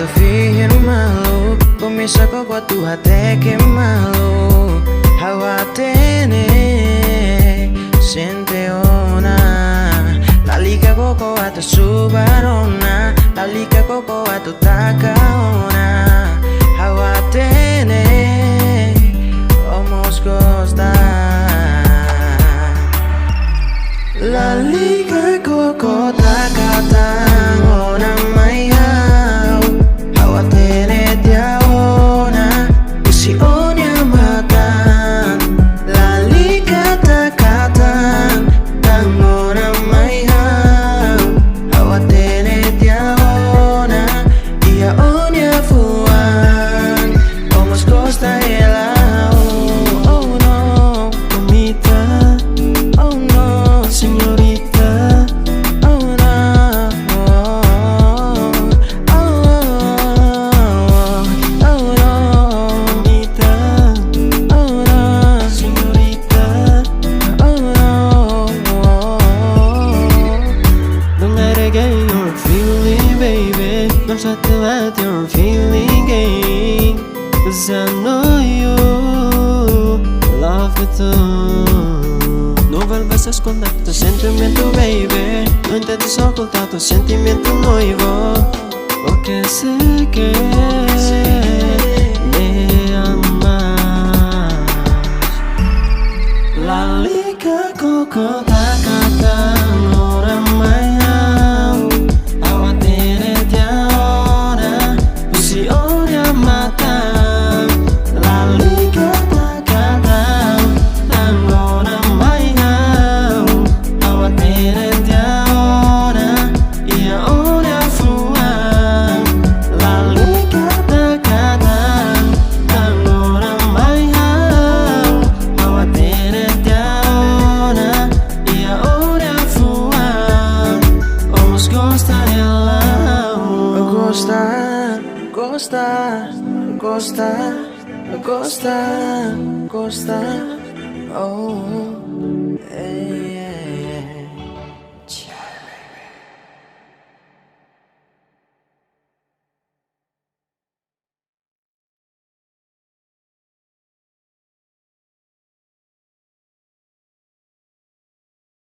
te fijes malo, comienza con tu hate que malo. Hawa tene siente ona, la liga coco a tu subarona, la liga coco a tu tacaona. Hawa tene almost costa, la liga coco takatang ona mayau. Hawa tene tiaona, si onya matan, la liga takatang tang ona mayau. Hawa tene tiaona, ia onya fuan, almost costa helao. Oh no, mamita, oh no, señorita, oh no, oh, oh, oh no, mamita, oh no, señorita, oh no. Don't let it get your feeling, baby. Don't try to let your feeling gain, 'cause I know you love me too. No vuelvas a esconder tu sentimiento, baby. No intentes ocultar tu sentimiento nuevo, porque sé que me amas. La liga coco takata ora mayau. Hawa tene tiaona, si ora mata. La liga takata ora mayau. Hawa tene tiaona, ia ora fuan. La liga takata ora mayau. Hawa tene tiaona, ia ora fuan. Almost costa helao. Costa, costa, costa, costa, costa. Oh, hey.